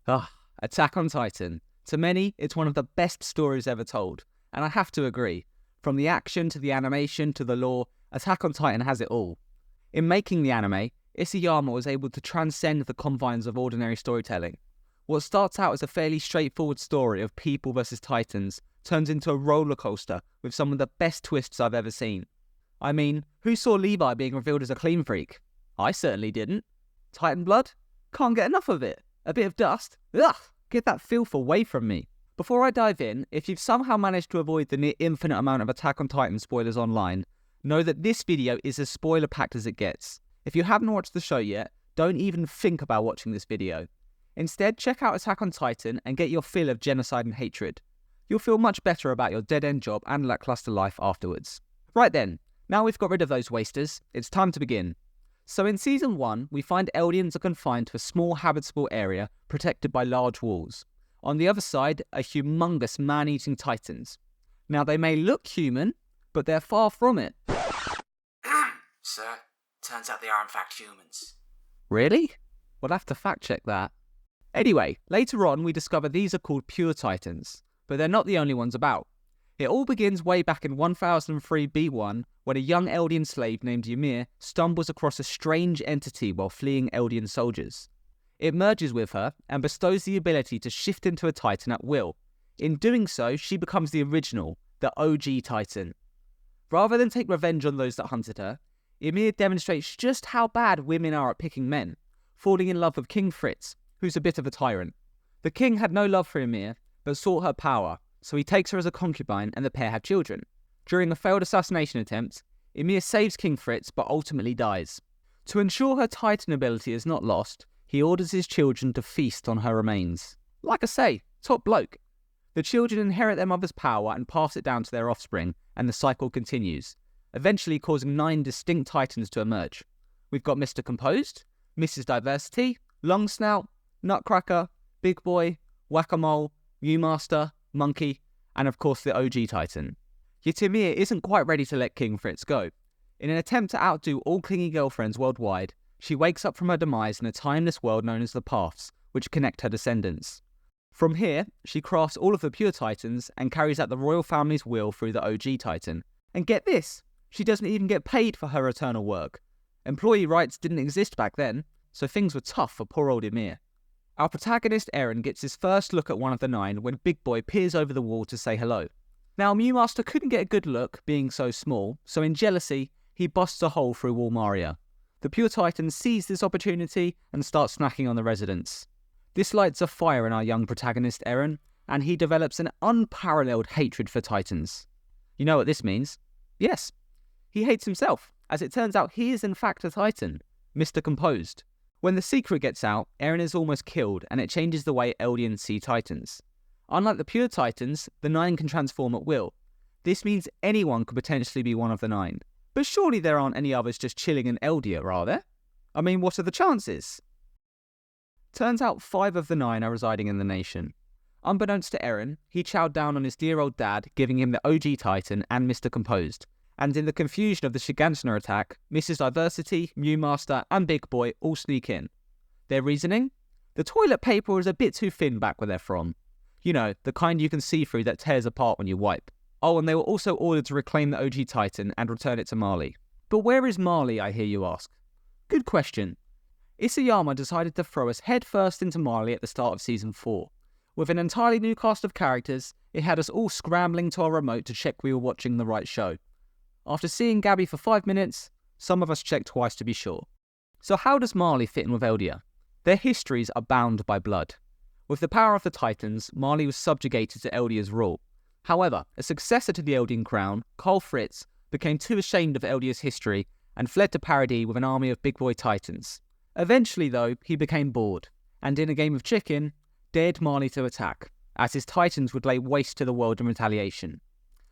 Ah, Attack on Titan. To many, it's one of the best stories ever told. And I have to agree. From the action to the animation to the lore, Attack on Titan has it all. In making the anime, Isayama was able to transcend the confines of ordinary storytelling. What starts out as a fairly straightforward story of people versus titans turns into a roller coaster with some of the best twists I've ever seen. I mean, who saw Levi being revealed as a clean freak? I certainly didn't. Titan blood? Can't get enough of it. A bit of dust? Ugh! Get that filth away from me. Before I dive in, if you've somehow managed to avoid the near infinite amount of Attack on Titan spoilers online, know that this video is as spoiler-packed as it gets. If you haven't watched the show yet, don't even think about watching this video. Instead, check out Attack on Titan and get your fill of genocide and hatred. You'll feel much better about your dead-end job and lackluster life afterwards. Right then, now we've got rid of those wasters, it's time to begin. So in Season 1, we find Eldians are confined to a small habitable area protected by large walls. On the other side are humongous man-eating titans. Now they may look human, but they're far from it. Sir, turns out they are in fact humans. Really? We'll have to fact check that. Anyway, later on we discover these are called pure titans, but they're not the only ones about. It all begins way back in 1003 B1 when a young Eldian slave named Ymir stumbles across a strange entity while fleeing Eldian soldiers. It merges with her and bestows the ability to shift into a titan at will. In doing so, she becomes the original, the OG titan. Rather than take revenge on those that hunted her, Ymir demonstrates just how bad women are at picking men, falling in love with King Fritz, who's a bit of a tyrant. The king had no love for Ymir, but sought her power, so he takes her as a concubine and the pair have children. During a failed assassination attempt, Ymir saves King Fritz but ultimately dies. To ensure her titan ability is not lost, he orders his children to feast on her remains. Like I say, top bloke. The children inherit their mother's power and pass it down to their offspring, and the cycle continues, eventually causing 9 distinct titans to emerge. We've got Mr. Composed, Mrs. Diversity, Long Snout, Nutcracker, Big Boy, Whack-A-Mole, Viewmaster, Monkey, and of course the OG Titan. Yet Ymir isn't quite ready to let King Fritz go. In an attempt to outdo all clingy girlfriends worldwide, she wakes up from her demise in a timeless world known as the Paths, which connect her descendants. From here, she crafts all of the pure titans and carries out the royal family's will through the OG Titan. And get this, she doesn't even get paid for her eternal work. Employee rights didn't exist back then, so things were tough for poor old Ymir. Our protagonist Eren gets his first look at one of the 9 when Big Boy peers over the wall to say hello. Now Viewmaster couldn't get a good look, being so small, so in jealousy, he busts a hole through Wall Maria. The Pure Titan sees this opportunity and starts snacking on the residents. This lights a fire in our young protagonist Eren, and he develops an unparalleled hatred for Titans. You know what this means? Yes, he hates himself, as it turns out he is in fact a Titan, Mr. Composed. When the secret gets out, Eren is almost killed, and it changes the way Eldians see Titans. Unlike the pure Titans, the 9 can transform at will. This means anyone could potentially be one of the 9. But surely there aren't any others just chilling in Eldia, are there? I mean, what are the chances? Turns out 5 of the 9 are residing in the nation. Unbeknownst to Eren, he chowed down on his dear old dad, giving him the OG Titan and Mr. Composed. And in the confusion of the Shiganshina attack, Mrs. Diversity, Viewmaster, and Big Boy all sneak in. Their reasoning? The toilet paper is a bit too thin back where they're from. You know, the kind you can see through that tears apart when you wipe. Oh, and they were also ordered to reclaim the OG Titan and return it to Marley. But where is Marley, I hear you ask? Good question. Isayama decided to throw us headfirst into Marley at the start of Season 4. With an entirely new cast of characters, it had us all scrambling to our remote to check we were watching the right show. After seeing Gabby for 5 minutes, some of us checked twice to be sure. So how does Marley fit in with Eldia? Their histories are bound by blood. With the power of the Titans, Marley was subjugated to Eldia's rule. However, a successor to the Eldian crown, Karl Fritz, became too ashamed of Eldia's history and fled to Paradis with an army of big boy Titans. Eventually though, he became bored, and in a game of chicken, dared Marley to attack, as his Titans would lay waste to the world in retaliation.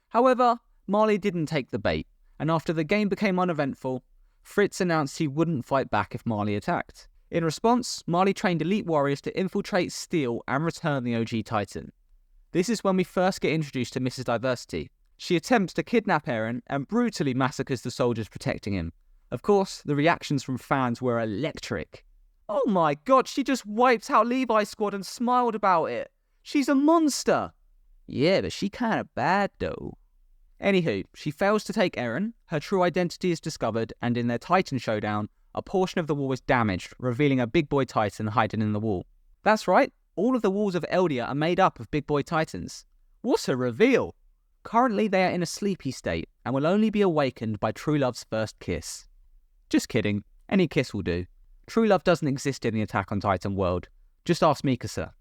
However, Marley didn't take the bait, and after the game became uneventful, Fritz announced he wouldn't fight back if Marley attacked. In response, Marley trained elite warriors to infiltrate, steal, and return the OG Titan. This is when we first get introduced to Mrs. Diversity. She attempts to kidnap Eren and brutally massacres the soldiers protecting him. Of course, the reactions from fans were electric. Oh my god, she just wiped out Levi's squad and smiled about it. She's a monster. Yeah, but she kinda bad though. Anywho, she fails to take Eren, her true identity is discovered, and in their Titan showdown, a portion of the wall is damaged, revealing a big boy Titan hiding in the wall. That's right, all of the walls of Eldia are made up of big boy Titans. What a reveal! Currently they are in a sleepy state, and will only be awakened by true love's first kiss. Just kidding, any kiss will do. True love doesn't exist in the Attack on Titan world. Just ask Mikasa.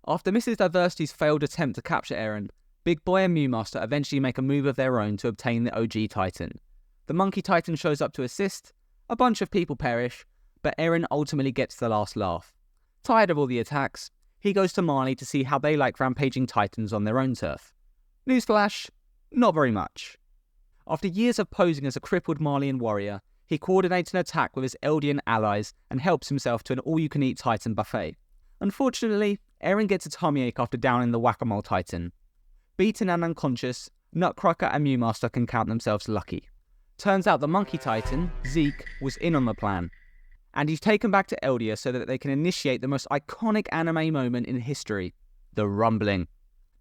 After Mrs. Diversity's failed attempt to capture Eren, Big Boy and Mewmaster eventually make a move of their own to obtain the OG Titan. The Monkey Titan shows up to assist, a bunch of people perish, but Eren ultimately gets the last laugh. Tired of all the attacks, he goes to Marley to see how they like rampaging Titans on their own turf. Newsflash, not very much. After years of posing as a crippled Marleyan warrior, he coordinates an attack with his Eldian allies and helps himself to an all-you-can-eat Titan buffet. Unfortunately, Eren gets a tummy ache after downing the Whack-A-Mole Titan. Beaten and unconscious, Nutcracker and Mewmaster can count themselves lucky. Turns out the Monkey Titan, Zeke, was in on the plan, and he's taken back to Eldia so that they can initiate the most iconic anime moment in history, the rumbling.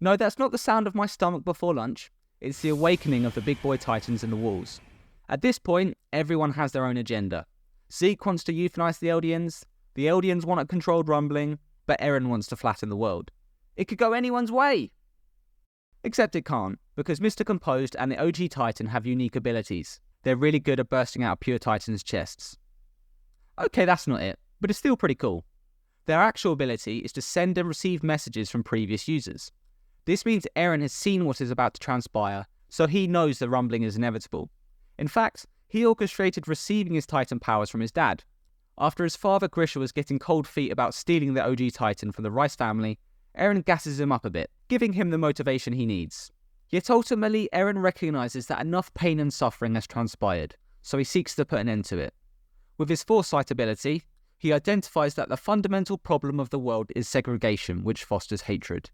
No, that's not the sound of my stomach before lunch, it's the awakening of the big boy Titans in the walls. At this point, everyone has their own agenda. Zeke wants to euthanize the Eldians want a controlled rumbling, but Eren wants to flatten the world. It could go anyone's way! Except it can't, because Mr. Composed and the OG Titan have unique abilities. They're really good at bursting out pure Titans' chests. Okay, that's not it, but it's still pretty cool. Their actual ability is to send and receive messages from previous users. This means Eren has seen what is about to transpire, so he knows the rumbling is inevitable. In fact, he orchestrated receiving his Titan powers from his dad. After his father Grisha was getting cold feet about stealing the OG Titan from the Rice family, Eren gasses him up a bit, giving him the motivation he needs. Yet ultimately, Eren recognises that enough pain and suffering has transpired, so he seeks to put an end to it. With his foresight ability, he identifies that the fundamental problem of the world is segregation, which fosters hatred.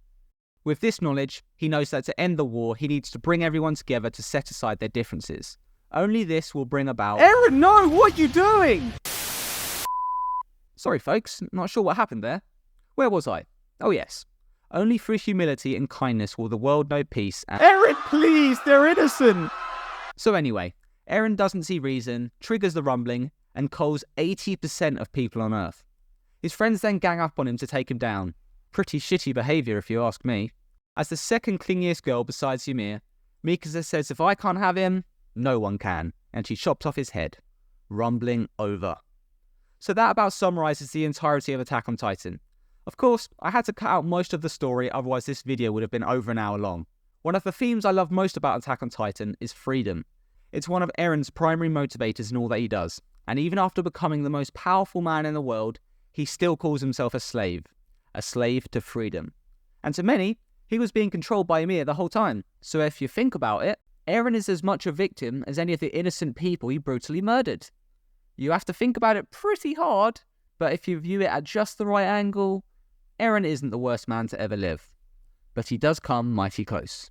With this knowledge, he knows that to end the war, he needs to bring everyone together to set aside their differences. Only this will bring about... Eren, no! What are you doing? Sorry folks, not sure what happened there. Where was I? Oh yes. Only through humility and kindness will the world know peace and... Eren, please! They're innocent! So anyway, Eren doesn't see reason, triggers the rumbling, and calls 80% of people on Earth. His friends then gang up on him to take him down. Pretty shitty behaviour if you ask me. As the second clingiest girl besides Ymir, Mikasa says if I can't have him, no one can, and she chops off his head. Rumbling over. So that about summarises the entirety of Attack on Titan. Of course, I had to cut out most of the story, otherwise this video would have been over an hour long. One of the themes I love most about Attack on Titan is freedom. It's one of Eren's primary motivators in all that he does, and even after becoming the most powerful man in the world, he still calls himself a slave to freedom. And to many, he was being controlled by Ymir the whole time. So if you think about it, Eren is as much a victim as any of the innocent people he brutally murdered. You have to think about it pretty hard, but if you view it at just the right angle, Eren isn't the worst man to ever live. But he does come mighty close.